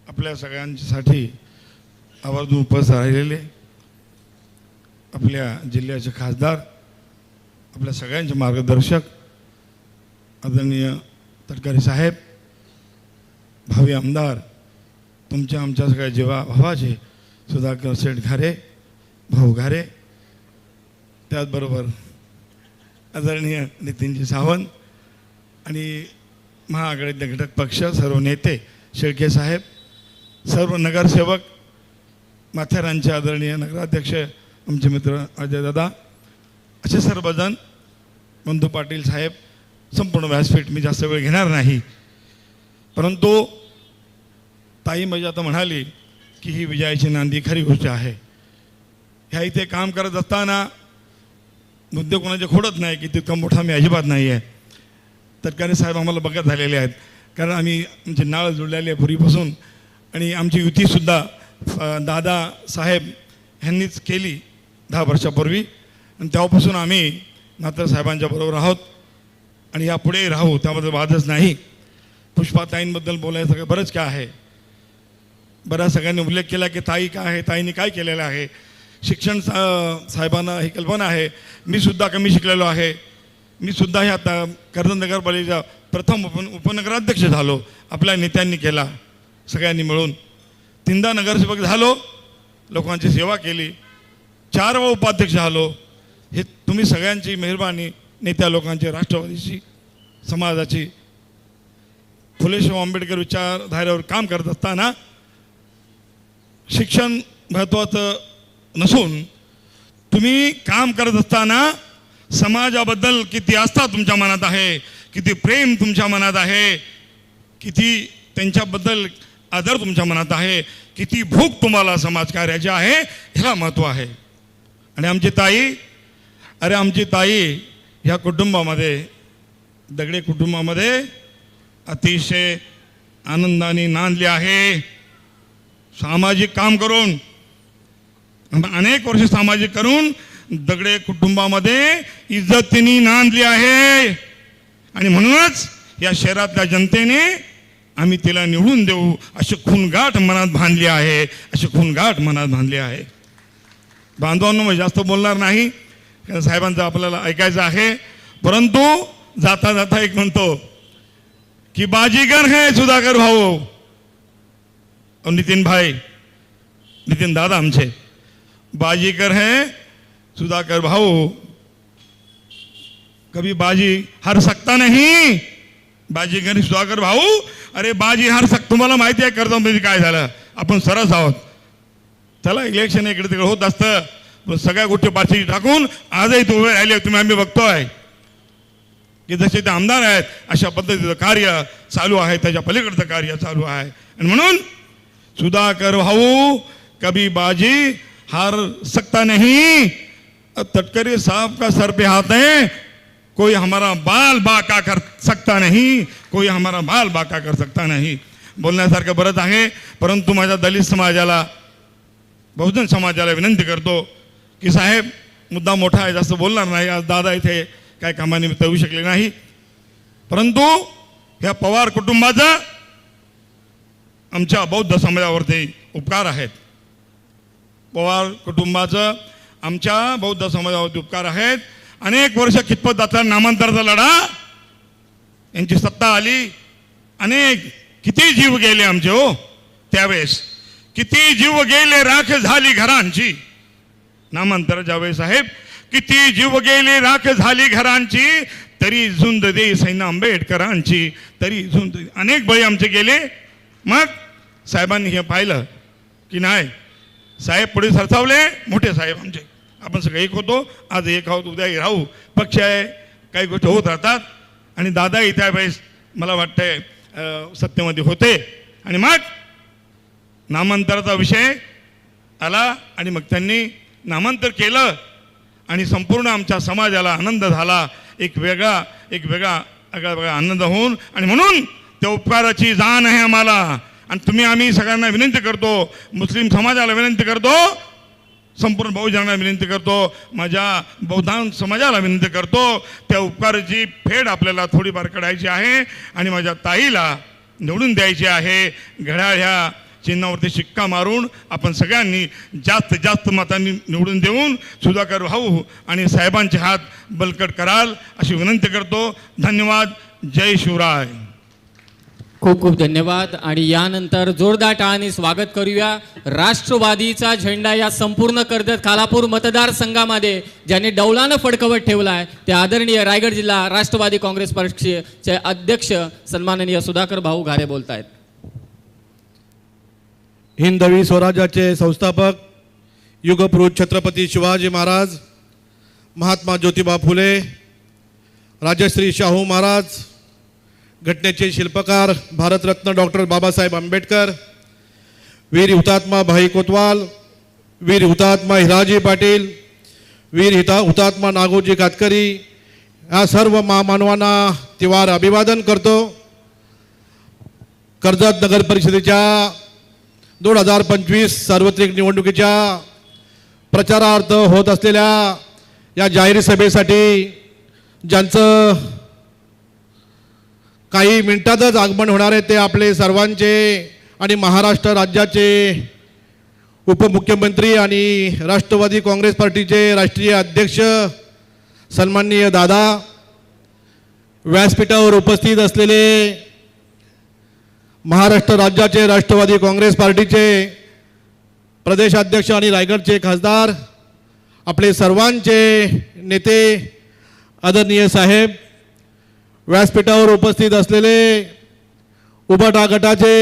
आपल्या सगळ्यांसाठी आवर्जून उपस्थित राहिलेले आपल्या जिल्ह्याचे खासदार, आपल्या सगळ्यांचे मार्गदर्शक आदरणीय तटकरे साहेब, भावी आमदार, तुमच्या आमच्या सगळ्या जीवा भावाचे सुधाकर शेठ घारे, भाऊ घारे, त्याचबरोबर आदरणीय नितीनजी सावंत आणि महाआघाडीतले घटक पक्ष, सर्व नेते, शेळके साहेब, सर्व नगरसेवक, माथेरानचे आदरणीय नगराध्यक्ष आमचे मित्र अजयदादा, असे सर्वजण, बंधू पाटील साहेब, संपूर्ण व्यासपीठ मी जास्त वेळ घेणार नाही. परंतु ताई माझी आता म्हणाली की ही विजयाची नांदी खरी गोष्ट आहे. ह्या इथे काम करत असताना मुद्दे कोणाचे खोडत नाही की तितका मोठा मी अजिबात नाही आहे. तटकरे साहेब आम्हाला बघत झालेले आहेत, कारण आम्ही आमची नाळ जुळलेली आहे पूर्वीपासून, आणि आमची युतीसुद्धा दादा साहेब ह्यांनीच केली 10 वर्षापूर्वी, आणि तेव्हापासून आम्ही नातर साहेबांच्या बरोबर आहोत आणि यापुढेही राहू, त्याबद्दल वादच नाही. पुष्पाताईंबद्दल बोलायचं बरंच काय आहे. बऱ्याच सगळ्यांनी उल्लेख केला की ताई काय आहे, ताईंनी काय केलेलं आहे. शिक्षण साहेबांना ही कल्पना आहे. मी सुद्धा कमी शिकलेलो आहे. मी सुद्धा ह्या कर्जत नगरपालिकेचा प्रथम उपनगराध्यक्ष झालो, आपल्या नेत्यांनी केला, सगळ्यांनी मिळून 3दा नगरसेवक झालो, लोकांची सेवा केली, 4 उपाध्यक्ष झालो. हे तुम्ही सगळ्यांची मेहरबानी, नेत्या लोकांची, राष्ट्रवादीची, समाजाची, फुलेशाह आंबेडकर विचारधारेवर काम करत असताना शिक्षण महत्त्वाचं नसून तुम्ही काम करत असताना समाजाबद्दल किती आस्था तुमच्या मनात आहे, किती प्रेम तुमच्या मनात आहे, किती त्यांच्याबद्दल आदर तुमच्या मनात आहे, किती भूक तुम्हाला समाजकार्याची आहे, ह्याला महत्त्व आहे. आणि आमची ताई ह्या कुटुंबामध्ये, दगडे कुटुंबामध्ये अतिशय आनंदाने नांदली आहे. सामाजिक काम करून, अनेक वर्ष सामाजिक करून दगडे कुटुंबामध्ये इज्जतीने नांदली आहे. आणि म्हणूनच या शहरातल्या जनतेने आम्ही तिला निवडून देऊ अशी खूनगाठ मनात बांधली आहे, बांधवांना मी जास्त बोलणार नाही, कारण साहेबांचं आपल्याला ऐकायचं आहे. परंतु जाता जाता एक म्हणतो की बाजीगर है सुधाकर भाऊ, नितीन भाई, नितीन दादा आमचे बाजीगर है सुधाकर भाऊ, कभी बाजी हार सकता नहीं. बाजीगर सुधाकर भाऊ, अरे बाजी हार तुम्हाला माहिती आहे कर्जमध्ये काय झालं, आपण सरस आहोत. चला इलेक्शन इकडे तिकडे होत असतं, पण सगळ्या गोष्टी पाठी टाकून आजही ते उभे राहिले. तुम्ही आम्ही बघतोय की जसे ते आमदार आहेत अशा पद्धतीचं कार्य चालू आहे, त्याच्या पलीकडचं कार्य चालू आहे. आणि म्हणून सुधाकर भाऊ, कभी बाजी हार सकता नहीं. तटकरे साहब का सर पे हाथ है, कोई हमारा बाल बाका कर सकता नहीं, कोई हमारा बाल बाका कर सकता नहीं. बोलण्यासारखं बरंच आहे, परंतु माझ्या दलित समाजाला, बहुजन समाजाला विनंती करतो की साहेब, मुद्दा मोठा आहे, जास्त बोलणार नाही. आज दादा इथे काय कामानिमित्त येऊ शकले नाही, परंतु ह्या पवार कुटुंबाचा आमच्या बौद्ध समाजावरती उपकार आहेत. पवार कुटुंबाचं आमच्या बौद्ध समाजावरती उपकार आहेत. अनेक वर्ष कितपत जाता नामांतराचा लढा, यांची सत्ता आली, अनेक किती जीव गेले आमचे हो त्यावेळेस, किती जीव गेले, राख झाली घरांची. नामांतराच्या वेळेस साहेब, किती जीव गेले, राख झाली घरांची, तरी झुंज दे सैना आंबेडकरांची, तरी झुंज. अनेक बळी आमचे गेले. मग साहेबांनी हे पाहिलं की नाही, साहेब पुढे सरसावले, मोठे साहेब आमचे, आपण सगळे एक होतो, आज एक आहोत, उद्याही राहू, पक्ष आहे, काही गोष्टी होत राहतात. आणि दादाही त्यावेळेस मला वाटतंय सत्तेमध्ये होते. आणि मग नामांतराचा विषय आला आणि मग त्यांनी नामांतर केलं आणि संपूर्ण आमच्या समाजाला आनंद झाला, एक वेगळा आनंद होऊन. आणि म्हणून त्या उपकाराची जाण आहे आम्हाला. आणि आम्ही सगळ्यांना विनंती करतो, मुस्लिम समाजाला विनंती करतो, संपूर्ण बहुजनांना विनंती करतो, माझ्या बौद्धान समाजाला विनंती करतो, त्या उपकाराची फेड आपल्याला थोडीफार काढायची आहे आणि माझ्या ताईला निवडून द्यायची आहे. घड्याळ ह्या चिन्हावरती शिक्का मारून आपण सगळ्यांनी जास्त जास्त मतांनी निवडून देऊन सुधाकर भाऊ आणि साहेबांचे हात बलकट कराल अशी विनंती करतो. धन्यवाद. जय शिवराय. खूप खूप धन्यवाद. आणि यानंतर जोरदार टाळ्यांनी स्वागत करूया राष्ट्रवादीचा झेंडा या संपूर्ण कर्जत खालापूर मतदारसंघामध्ये ज्यांनी डौलानं फडकवत ठेवला आहे ते आदरणीय रायगड जिल्हा राष्ट्रवादी काँग्रेस पक्षाचे अध्यक्ष सन्माननीय सुधाकर भाऊ घारे बोलत आहेत. हिंदवी स्वराज्याचे संस्थापक युगपुरुष छत्रपती शिवाजी महाराज, महात्मा ज्योतिबा फुले, राजश्री शाहू महाराज, घटनेचे शिल्पकार भारतरत्न डॉक्टर बाबासाहेब आंबेडकर, वीर हुतात्मा भाई कोतवाल, वीर हुतात्मा हिराजी पाटील, वीर हुतात्मा नागोजी कातकरी या सर्व महामानवांना तिवार अभिवादन करतो. कर्जत नगर परिषदेच्या 2025 सार्वत्रिक निवडणुकीच्या प्रचारार्थ होत असलेल्या या जाहीर सभेसाठी ज्यांचं काही मिनिटातच आगमन होणार आहे ते आपले सर्वांचे आणि महाराष्ट्र राज्याचे उपमुख्यमंत्री आणि राष्ट्रवादी काँग्रेस पार्टीचे राष्ट्रीय अध्यक्ष सन्माननीय दादा, व्यासपीठावर उपस्थित असलेले महाराष्ट्र राज्याचे राष्ट्रवादी काँग्रेस पार्टीचे प्रदेशाध्यक्ष आणि रायगडचे खासदार, आपले सर्वांचे नेते आदरणीय साहेब, व्यासपीठावर उपस्थित असलेले उबाटा गटाचे